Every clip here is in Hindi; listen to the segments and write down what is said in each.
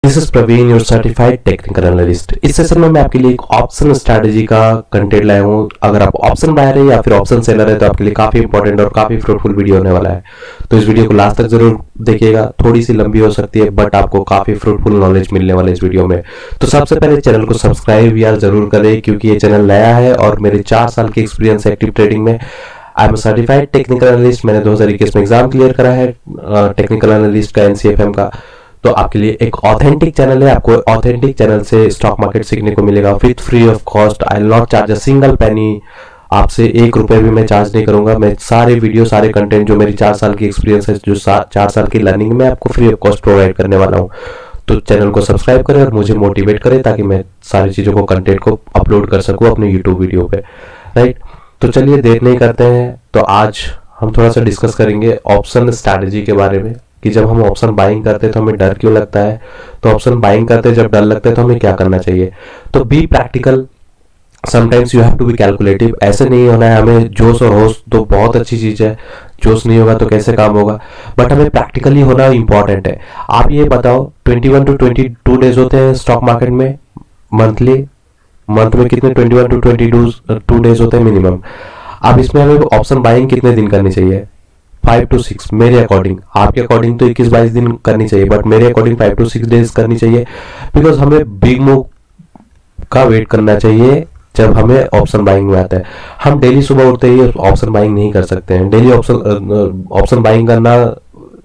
This is Praveen, your certified technical analyst. इस सेशन में मैं आपके लिए एक ऑप्शन स्ट्रैटेजी का कंटेंट लाया हूँ। अगर आप ऑप्शन बायर है या फिर ऑप्शन सेलर है तो आपके लिए काफी इंपॉर्टेंट और काफी फ्रूटफुल वीडियो होने वाला है। तो इस वीडियो को लास्ट तक जरूर देखिएगा। थोड़ी सी लंबी हो सकती है बट आपको काफी फ्रूटफुल नॉलेज मिलने वाला है इस वीडियो में। तो सबसे पहले चैनल को सब्सक्राइब यार जरूर करें, क्योंकि ये चैनल नया है और मेरे 4 साल की एक्सपीरियंस है एक्टिव ट्रेडिंग में। I am certified technical analyst. मैंने 2021 में एग्जाम क्लियर करा है टेक्निकल एनालिस्ट का, NCFM का। तो आपके लिए एक ऑथेंटिक चैनल है। आपको ऑथेंटिक चैनल से स्टॉक मार्केट सीखने को मिलेगा with free of cost. I will not charge a single penny. आपसे 1 रुपए भी मैं चार्ज नहीं करूंगा। मैं सारे वीडियो सारे कंटेंट जो मेरी 4 साल की एक्सपीरियंस है, जो 4 साल की लर्निंग में आपको फ्री ऑफ कॉस्ट प्रोवाइड करने वाला हूँ। तो चैनल को सब्सक्राइब करें और मुझे मोटिवेट करें ताकि मैं सारी चीजों को कंटेंट को अपलोड कर सकूँ अपने यूट्यूब वीडियो पे, राइट। तो चलिए देर नहीं करते हैं। तो आज हम थोड़ा सा डिस्कस करेंगे ऑप्शन स्ट्रैटेजी के बारे में कि जब हम ऑप्शन बाइंग करते हैं तो हमें डर क्यों लगता है। तो ऑप्शन बाइंग करते हैं जब डर लगता है तो हमें क्या करना चाहिए। तो be practical, sometimes you have to be calculative. ऐसे नहीं होना है हमें जोश और होश तो बहुत अच्छी चीज है, जोश नहीं होगा तो कैसे काम होगा, बट हमें प्रैक्टिकली होना इंपॉर्टेंट है। आप ये बताओ 21 to 22 डेज होते हैं स्टॉक मार्केट में मंथली। मंथ में कितने 21 to 22 डेज होते हैं मिनिमम। अब इसमें हमें ऑप्शन बाइंग कितने दिन करनी चाहिए? 5 to 6 मेरे अकॉर्डिंग। आपके अकॉर्डिंग तो 21-22 दिन करनी चाहिए, बट मेरे अकॉर्डिंग 5 to 6 डेज करनी चाहिए। बिकॉज हमें बिग मूव का वेट करना चाहिए जब हमें ऑप्शन बाइंग में आता है। हम डेली सुबह उठते ही ऑप्शन बाइंग नहीं कर सकते हैं। डेली ऑप्शन बाइंग करना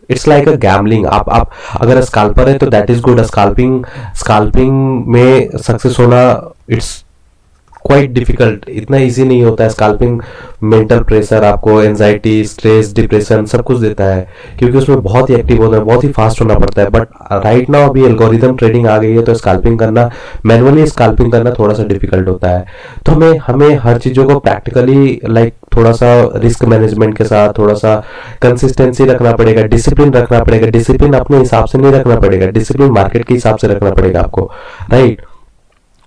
इट्स लाइक अ गैम्बलिंग। आप अगर स्काल्पर है तो दैट इज गुड। स्काल्पिंग में सक्सेस होना इट्स क्वाइट डिफिकल्ट, इतना इजी नहीं होता है। स्काल्पिंग मेंटल प्रेशर, आपको एंजाइटी, स्ट्रेस, डिप्रेशन सब कुछ देता है, क्योंकि उसमें बहुत ही एक्टिव होना है, बहुत ही फास्ट होना पड़ता है। बट राइट नाउ अभी एल्गोरिदम ट्रेडिंग आ गई है तो स्काल्पिंग करना, मैनुअली स्काल्पिंग करना थोड़ा सा डिफिकल्ट होता है। तो हमें हर चीज़ों को प्रैक्टिकली थोड़ा सा रिस्क मैनेजमेंट के साथ थोड़ा सा कंसिस्टेंसी रखना पड़ेगा, डिसिप्लिन रखना पड़ेगा। डिसिप्लिन अपने हिसाब से नहीं रखना पड़ेगा, डिसिप्लिन मार्केट के हिसाब से रखना पड़ेगा आपको, राइट।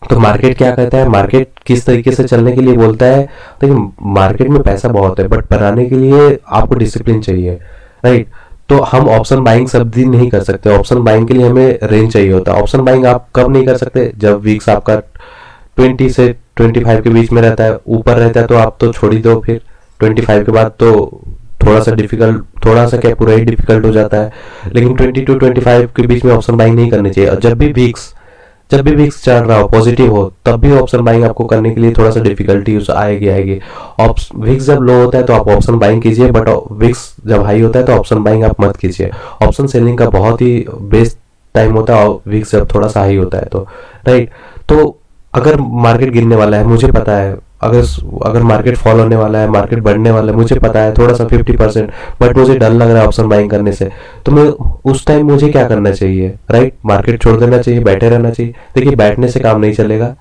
तो मार्केट क्या कहता है, मार्केट किस तरीके से चलने के लिए बोलता है। देखिए मार्केट में पैसा बहुत है बट बनाने के लिए आपको डिसिप्लिन चाहिए, राइट। तो हम ऑप्शन बाइंग सब दिन नहीं कर सकते। ऑप्शन बाइंग के लिए हमें रेंज चाहिए होता है। ऑप्शन बाइंग आप कब नहीं कर सकते? जब वीक्स आपका 20 से 25 के बीच में रहता है, ऊपर रहता है तो आप तो छोड़ ही दो। फिर 25 के बाद तो थोड़ा सा क्या पूरा ही डिफिकल्ट हो जाता है। लेकिन 20 to 25 के बीच में ऑप्शन बाइंग नहीं करनी चाहिए। और जब भी वीक्स चल रहा हो, पॉजिटिव हो, तब भी ऑप्शन बाइंग आपको करने के लिए थोड़ा सा डिफिकल्टी आएगी। वीक्स जब लो होता है तो आप ऑप्शन बाइंग कीजिए, बट वीक्स जब हाई होता है तो ऑप्शन बाइंग आप मत कीजिए। ऑप्शन सेलिंग का बहुत ही बेस्ट टाइम होता है वीक्स जब थोड़ा सा हाई होता है तो, राइट। तो अगर मार्केट गिरने वाला है मुझे पता है, अगर मार्केट फॉल होने वाला है, मार्केट बढ़ने वाला है मुझे पता है, थोड़ा सा 50%, बट मुझे डर लग रहा है ऑप्शन बाइंग करने से, तो मैं उस टाइम मुझे क्या करना चाहिए, राइट। मार्केट छोड़ देना चाहिए, बैठे रहना चाहिए। देखिए बैठने से काम नहीं चलेगा,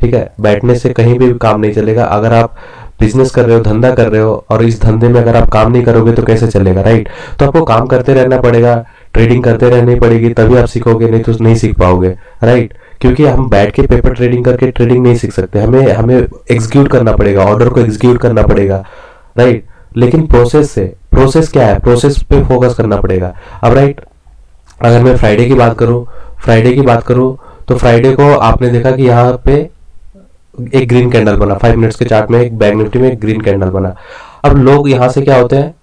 ठीक है, बैठने से कहीं भी काम नहीं चलेगा। अगर आप बिजनेस कर रहे हो, धंधा कर रहे हो, और इस धंधे में अगर आप काम नहीं करोगे तो कैसे चलेगा, राइट। तो आपको काम करते रहना पड़ेगा, ट्रेडिंग करते रहनी पड़ेगी, तभी आप सीखोगे, नहीं तो नहीं सीख पाओगे, राइट। क्योंकि हम बैठ के पेपर ट्रेडिंग करके ट्रेडिंग नहीं सीख सकते। हमें एग्जीक्यूट करना पड़ेगा, ऑर्डर को एग्जीक्यूट करना पड़ेगा, राइट। लेकिन प्रोसेस क्या है, प्रोसेस पे फोकस करना पड़ेगा। अब राइट, अगर मैं फ्राइडे की बात करूं तो फ्राइडे को आपने देखा कि यहाँ पे एक ग्रीन कैंडल बना 5 मिनट्स के चार्ट में, एक बैंक निफ्टी में एक ग्रीन कैंडल बना। अब लोग यहाँ से क्या होते हैं,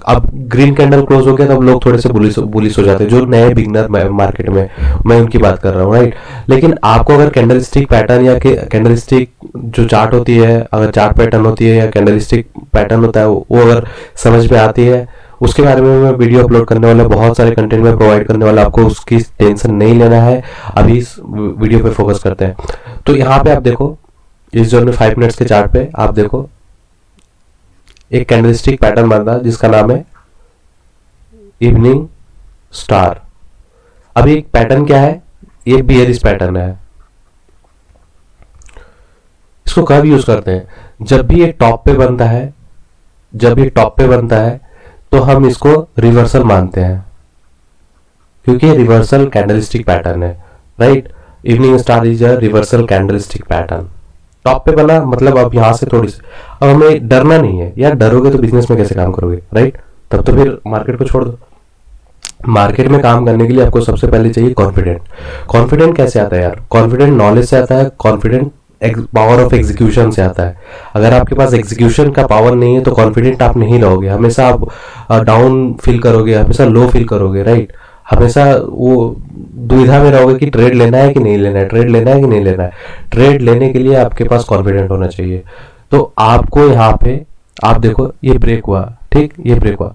अब ग्रीन कैंडल क्लोज हो गया तब लोग थोड़े से बुलिश हो जाते हैं, जो नए बिगनर मार्केट में, मैं उनकी बात कर रहा हूँ, राइट। लेकिन आपको अगर कैंडलस्टिक पैटर्न या कैंडलस्टिक जो चार्ट होती है, अगर चार्ट पैटर्न होती है या कैंडलस्टिक पैटर्न होता है, वो अगर समझ में आती है, उसके बारे में मैं वीडियो अपलोड करने वाला, बहुत सारे कंटेंट में प्रोवाइड करने वाला, आपको उसकी टेंशन नहीं लेना है। अभी इस वीडियो पे फोकस करते हैं। तो यहाँ पे आप देखो, इस जोन में 5 मिनट्स के चार्ट पे आप देखो एक कैंडलस्टिक पैटर्न बन रहा है जिसका नाम है इवनिंग स्टार। अभी एक पैटर्न क्या है, ये बियरिश पैटर्न है। इसको कब यूज करते हैं, जब भी ये टॉप पे बनता है, तो हम इसको रिवर्सल मानते हैं, क्योंकि रिवर्सल कैंडलस्टिक पैटर्न है, right. Evening star is a reversal candlestick pattern. Top पे बना मतलब अब यहाँ से थोड़ी सी, अब हमें डरना नहीं है यार। डरोगे तो बिजनेस में कैसे काम करोगे, राइट। तब तो फिर मार्केट को छोड़ दो। मार्केट में काम करने के लिए आपको सबसे पहले चाहिए कॉन्फिडेंट। कॉन्फिडेंट कैसे आता है यार? कॉन्फिडेंट नॉलेज से आता है, कॉन्फिडेंट पावर ऑफ एग्जीक्यूशन से आता है। अगर आपके पास एग्जीक्यूशन का पावर नहीं है तो कॉन्फिडेंट आप नहीं रहोगे, हमेशा आप डाउन फील करोगे, हमेशा लो फील करोगे, राइट? हमेशा वो दुविधा में रहोगे कि ट्रेड लेना है कि नहीं लेना है, ट्रेड लेना है कि नहीं लेना है। ट्रेड लेने के लिए आपके पास कॉन्फिडेंट होना चाहिए। तो आपको यहाँ पे आप देखो ये ब्रेक हुआ, ठीक, ये ब्रेक हुआ,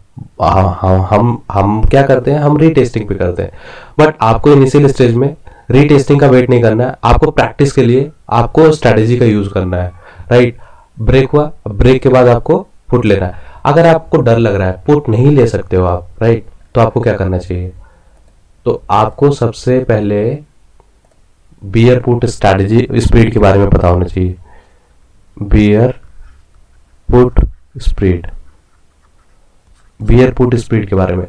हम क्या करते हैं, हम रीटेस्टिंग पे करते हैं। बट आपको इनिशियल स्टेज में रीटेस्टिंग का वेट नहीं करना है, आपको प्रैक्टिस के लिए आपको स्ट्रेटेजी का यूज करना है, राइट? ब्रेक हुआ, ब्रेक के बाद आपको पुट लेना है। अगर आपको डर लग रहा है, पुट नहीं ले सकते हो आप, राइट? तो आपको क्या करना चाहिए? तो आपको सबसे पहले बियर पुट स्ट्रेटेजी स्प्रेड के बारे में पता होना चाहिए। Beer put spread, beer put spread के बारे में,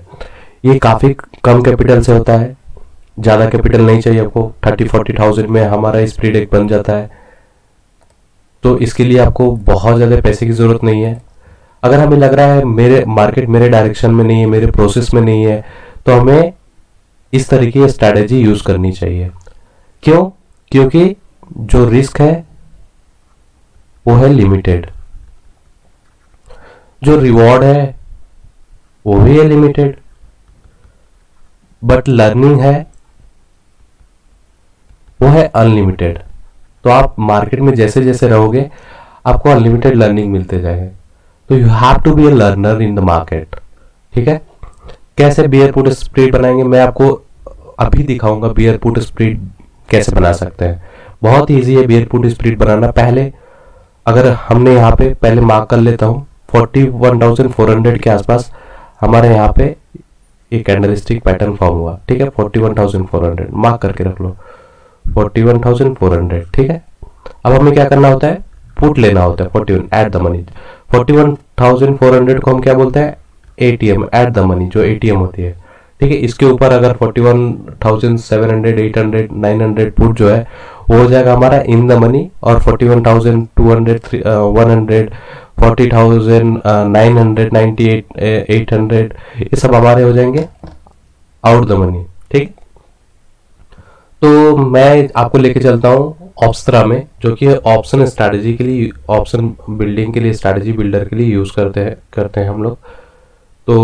ये काफी कम कैपिटल से होता है, ज्यादा कैपिटल नहीं चाहिए आपको। 30-40,000 में हमारा स्प्रेड एक बन जाता है। तो इसके लिए आपको बहुत ज्यादा पैसे की जरूरत नहीं है। अगर हमें लग रहा है मेरे मार्केट मेरे डायरेक्शन में नहीं है, मेरे प्रोसेस में नहीं है, तो हमें इस तरीके की स्ट्रैटेजी यूज करनी चाहिए। क्यों? क्योंकि जो रिस्क है वो है लिमिटेड, जो रिवॉर्ड है वो भी है लिमिटेड, बट लर्निंग है वो है अनलिमिटेड। तो आप मार्केट में जैसे जैसे रहोगे आपको अनलिमिटेड लर्निंग मिलते जाएगा। तो you have to be a learner in the market, ठीक है? कैसे बियर पुट स्प्रेड बनाएंगे मैं आपको अभी दिखाऊंगा। बियर पुट स्प्रेड कैसे बना सकते हैं, बहुत ईजी है बियर पुट स्प्रेड बनाना। पहले अगर हमने यहाँ पे पहले मार्क कर लेता हूँ 41,400 के आसपास हमारे यहाँ पे एक कैंडलस्टिक पैटर्न फॉर्म हुआ, ठीक है? 41,400 मार्क करके रख लो, 41,400, ठीक है? अब हमें क्या करना होता है? पुट लेना होता है 41 एट द मनी। 41,400 को हम क्या बोलते हैं? एटीएम, एट द मनी, जो एटीएम होती है, ठीक है? इसके ऊपर अगर 41,700, 800, 900 पुट जो है वो हो जाएगा हमारा इन द मनी, और 41,200, 100, 40,900, 98, 800 ये सब हमारे हो जाएंगे आउट द मनी, ठीक? तो मैं आपको लेके चलता हूँ ऑप्सरा में, जो कि ऑप्शन स्ट्रैटेजी के लिए, ऑप्शन बिल्डिंग के लिए, स्ट्रैटेजी बिल्डर के लिए यूज करते हैं हम लोग। तो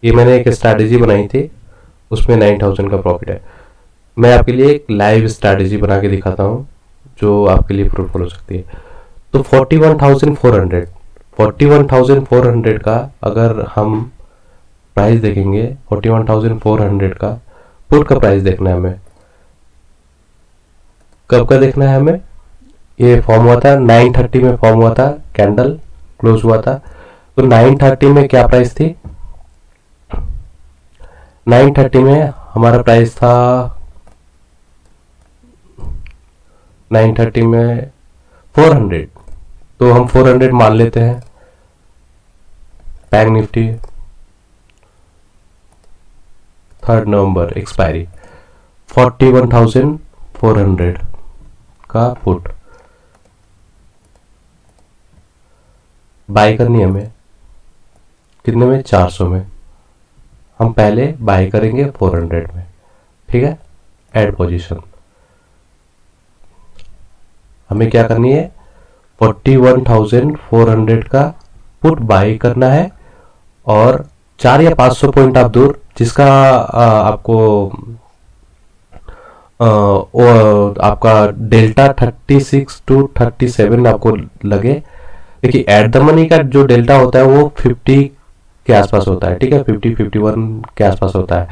ये मैंने एक स्ट्रैटेजी बनाई थी, उसमें 9,000 का प्रॉफिट है। मैं आपके लिए एक लाइव स्ट्रैटेजी बना के दिखाता हूँ जो आपके लिए फ्रूटफुल हो सकती है। तो 41,400 का अगर हम प्राइस देखेंगे, 41,400 का पुट का प्राइस देखना है हमें। कब का देखना है हमें? ये फॉर्म हुआ था 9:30 में, फॉर्म हुआ था, कैंडल क्लोज हुआ था। तो 9:30 में क्या प्राइस थी? 9:30 में हमारा प्राइस था, 9:30 में 400, तो हम 400 मान लेते हैं। बैंक निफ्टी 3 नवंबर एक्सपायरी, 41,400 का पुट बाय करनी है हमें। कितने में? 400 में। हम पहले बाय करेंगे 400 में, ठीक है? ऐड पोजीशन हमें क्या करनी है? 41,400 का पुट बाय करना है, और 4 या 500 पॉइंट आप दूर, जिसका आपको आपका डेल्टा 36 to 37 आपको लगे। देखिए एट द मनी का जो डेल्टा होता है वो 50 के आसपास होता है, ठीक है? 50-51 के आसपास होता है।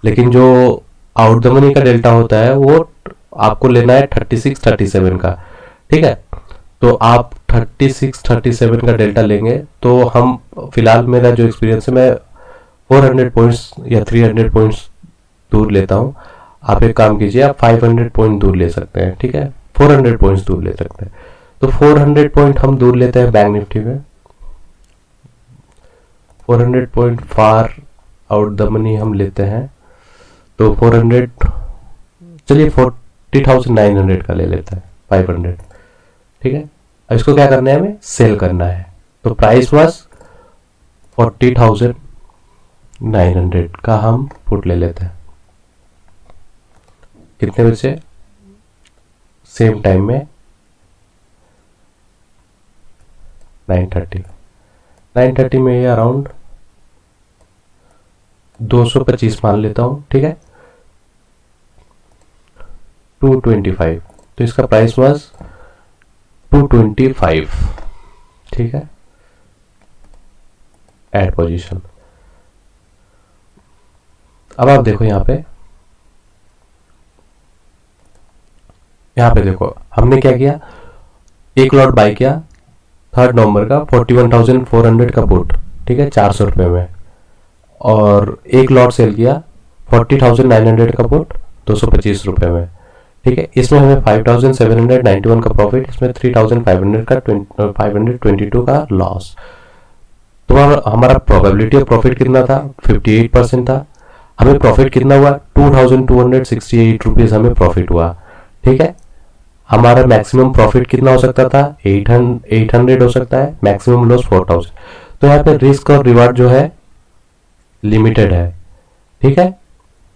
लेकिन जो आउट द मनी का डेल्टा होता है वो आपको लेना है 36-37 का, ठीक है? तो आप 36-37 का डेल्टा लेंगे। तो हम फिलहाल मेरा जो एक्सपीरियंस है, मैं 400 पॉइंट्स या 300 पॉइंट्स दूर लेता हूँ। आप एक काम कीजिए, आप 500 पॉइंट दूर ले सकते हैं, ठीक है? 400 पॉइंट्स दूर ले सकते हैं। तो 400 पॉइंट हम दूर लेते हैं बैंक निफ्टी में, 400 point far out the money हम लेते हैं। तो 400, चलिए 40,900 का ले लेते हैं, 500, ठीक है? अब इसको क्या करना है? हमें सेल करना है। तो प्राइस वाज 40,000, 900 का हम पुट ले लेते हैं। कितने बजे? सेम टाइम में 9:30। 9:30 में ये अराउंड 225 मान लेता हूं, ठीक है। 225, तो इसका प्राइस वाज 225, ठीक है। Add position. अब आप देखो यहाँ पे देखो हमने क्या किया, एक लॉट बाय किया 3 नवंबर का 41,400 का पुट, ठीक है, 400 रुपये में। और एक लॉट सेल किया 40,900 का पुट 225 रुपये में, ठीक है। इसमें हमें 5,791 का प्रॉफिट, इसमें 3,500 का 522 का लॉस। तो हमारा प्रोबेबिलिटी ऑफ प्रॉफिट कितना था? 58% था। हमें प्रॉफिट कितना हुआ? 2,268 रुपीज हमें प्रॉफिट हुआ, ठीक है। हमारा मैक्सिमम प्रॉफिट कितना हो सकता था? 800 हो सकता है, मैक्सिमम लॉस 4,000। तो यहाँ पे रिस्क और रिवार्ड जो है लिमिटेड है, ठीक है।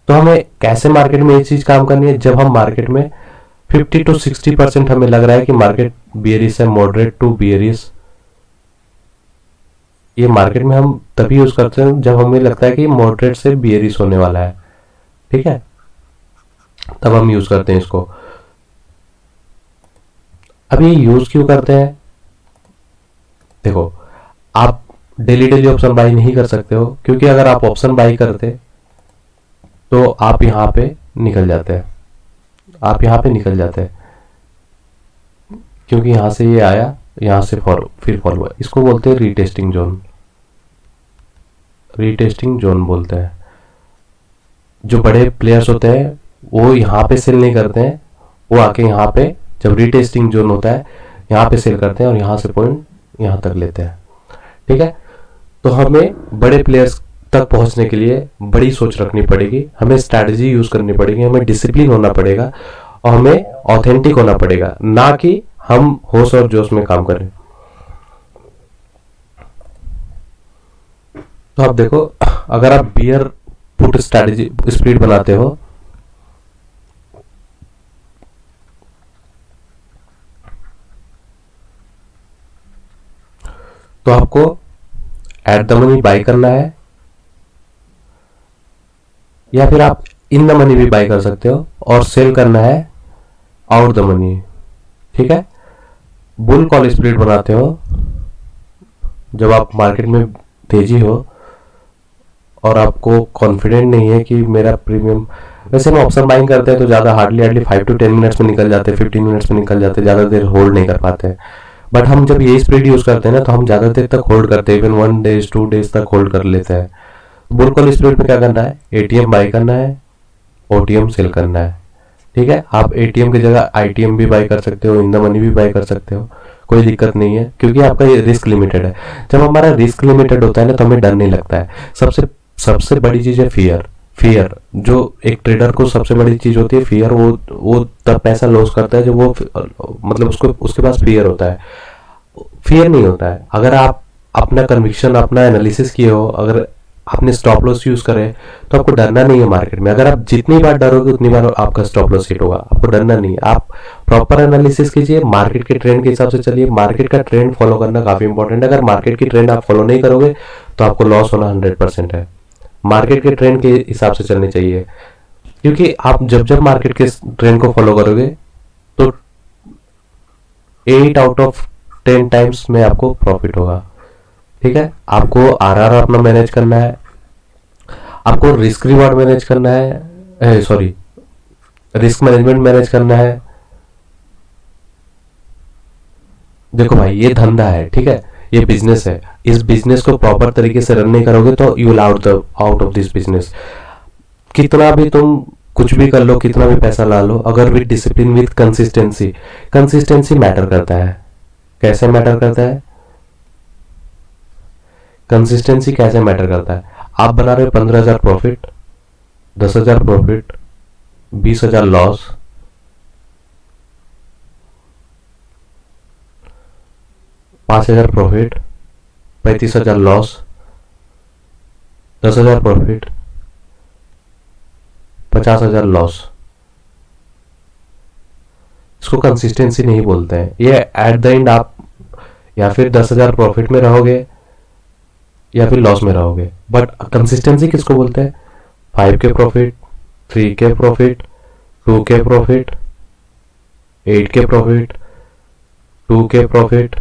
तो हमें कैसे मार्केट में ये चीज काम करनी है? जब हम मार्केट में 50 to 60% हमें लग रहा है कि मार्केट बियरिश है, मॉडरेट टू बियरिश, ये मार्केट में हम तभी यूज करते हैं जब हमें लगता है कि मॉडरेट से बियरिश होने वाला है, ठीक है, तब हम यूज करते हैं इसको। अब ये यूज क्यों करते हैं? देखो, आप डेली ऑप्शन बाई नहीं कर सकते हो, क्योंकि अगर आप ऑप्शन बाई करते तो आप यहां पे निकल जाते हैं, क्योंकि यहां से ये आया, यहां से फिर फॉलो हुआ। इसको बोलते हैं रीटेस्टिंग जोन बोलते हैं। जो बड़े प्लेयर्स होते हैं वो यहाँ पे सेल नहीं करते हैं, वो आके यहाँ पे जब रीटेस्टिंग जोन होता है यहाँ पे सेल करते हैं और यहाँ से पॉइंट यहाँ तक लेते हैं, ठीक है। तो हमें बड़े प्लेयर्स तक पहुंचने के लिए बड़ी सोच रखनी पड़ेगी, हमें स्ट्रैटेजी यूज करनी पड़ेगी, हमें डिसिप्लिन होना पड़ेगा और हमें ऑथेंटिक होना पड़ेगा, ना कि हम होश और जोश में काम करें। तो आप देखो, अगर आप बियर पुट स्ट्रैटेजी स्प्लिट बनाते हो तो आपको एट द मनी बाय करना है, या फिर आप इन द मनी भी बाय कर सकते हो, और सेल करना है आउट द मनी, ठीक है। बुल कॉल स्प्लिट बनाते हो जब आप मार्केट में तेजी हो और आपको कॉन्फिडेंट नहीं है कि मेरा प्रीमियम, वैसे हम ऑप्शन बाइंग करते हैं तो ज़्यादा हार्डली 5 to 10 मिनट्स में निकल जाते हैं, 15 मिनट्स में निकल जाते हैं, ज़्यादा देर होल्ड नहीं कर पाते हैं। बट हम जब ये स्प्लिट यूज करते हैं ना तो हम ज़्यादा देर तक होल्ड करते हैं, इवन 1 days 2 days तक होल्ड कर लेते हैं। बुल कॉल स्प्लिट में क्या करना है? एटीएम बाय करना है, ओटीएम सेल करना है, ठीक है। आप एटीएम की जगह आईटीएम भी बाय कर सकते हो, इन द मनी भी बाय कर सकते हो, कोई दिक्कत नहीं है, क्योंकि आपका ये रिस्क लिमिटेड है। जब हमारा रिस्क लिमिटेड होता है ना तो हमें डर नहीं लगता है। सबसे बड़ी चीज है फियर। जो एक ट्रेडर को सबसे बड़ी चीज होती है फियर, वो तब पैसा लॉस करता है जब वो मतलब उसके पास फियर होता है। फियर नहीं होता है अगर आप अपना कन्विक्शन, अपना एनालिसिस किए हो, अगर आपने स्टॉप लॉस यूज करे तो आपको डरना नहीं है मार्केट में। अगर आप जितनी बार डरोगे उतनी बार आपका स्टॉप लॉस हिट होगा, आपको डरना नहीं है। आप प्रॉपर एनालिसिस कीजिए, मार्केट के ट्रेंड के हिसाब से चलिए। मार्केट का ट्रेंड फॉलो करना काफी इंपॉर्टेंट है। अगर मार्केट की ट्रेंड आप फॉलो नहीं करोगे तो आपको लॉस होना 100% है। मार्केट के ट्रेंड के हिसाब से चलनी चाहिए, क्योंकि आप जब मार्केट के ट्रेंड को फॉलो करोगे तो 8 out of 10 टाइम्स में आपको प्रॉफिट होगा, ठीक है। आपको आरआर अपना मैनेज करना है, आपको रिस्क रिवार्ड मैनेज करना है, रिस्क मैनेजमेंट मैनेज करना है। देखो भाई, ये धंधा है, ठीक है, ये बिजनेस है। इस बिजनेस को प्रॉपर तरीके से रन नहीं करोगे तो you will out of this business. कितना भी तुम कुछ भी कर लो, कितना भी पैसा ला लो, अगर with discipline, with consistency matter करता है। कैसे मैटर करता है? कंसिस्टेंसी कैसे मैटर करता है? आप बना रहे हो 15,000 profit, 10,000 profit, 20,000 loss, 5,000 profit, 35,000 loss, 10,000 profit, 50,000 loss. इसको कंसिस्टेंसी नहीं बोलते हैं। ये एट द एंड आप या फिर 10,000 प्रॉफिट में रहोगे या फिर लॉस में रहोगे, बट कंसिस्टेंसी किसको बोलते हैं? 5 के प्रॉफिट, 3 के प्रॉफिट, 2 के प्रॉफिट, 8 के प्रॉफिट, 2 के प्रॉफिट,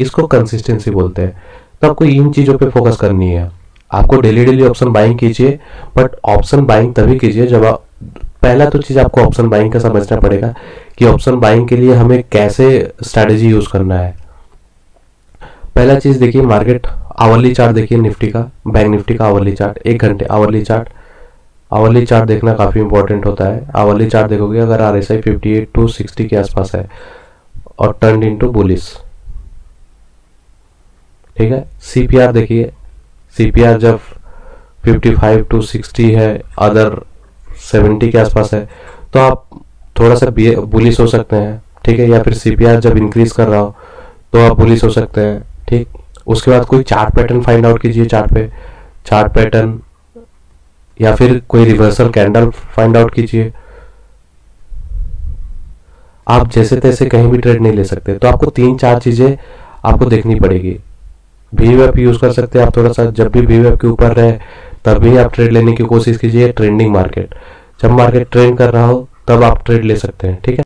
इसको कंसिस्टेंसी बोलते हैं। तो आपको इन चीजों पे फोकस करनी है। आपको डेली डेली ऑप्शन बाइंग कीजिए, बट ऑप्शन बाइंग तभी कीजिए जब आप, पहला तो चीज आपको ऑप्शन बाइंग का समझना पड़ेगा कि ऑप्शन बाइंग के लिए हमें कैसे स्ट्रैटेजी यूज करना है। पहला चीज देखिए, मार्केट आवरली चार्ट देखिए निफ्टी का, बैंक निफ्टी का आवरली चार्ट, 1 घंटे आवरली चार्ट। आवरली चार्ट देखना काफी इंपॉर्टेंट होता है। आवरली चार्ट देखोगे अगर RSI 58 to 60 के आसपास है और टर्न इनटू बुलिश, ठीक है। CPR देखिए, CPR जब 55 to 60 है, अदर 70 के आसपास है, तो आप थोड़ा सा बुलिश हो सकते हैं, ठीक है। या फिर CPR जब इंक्रीज कर रहा हो तो आप बुलिश हो सकते हैं, ठीक। उसके बाद कोई चार्ट पैटर्न फाइंड आउट कीजिए, चार्ट पे चार्ट पैटर्न या फिर कोई रिवर्सल कैंडल फाइंड आउट कीजिए। आप जैसे तैसे कहीं भी ट्रेड नहीं ले सकते, तो आपको 3-4 चीजें आपको देखनी पड़ेगी। VWAP यूज कर सकते हैं आप थोड़ा सा, जब भी VWAP के ऊपर रहे तब भी आप ट्रेड लेने की कोशिश कीजिए। ट्रेंडिंग मार्केट, जब मार्केट ट्रेंड कर रहा हो तब आप ट्रेड ले सकते हैं, ठीक है।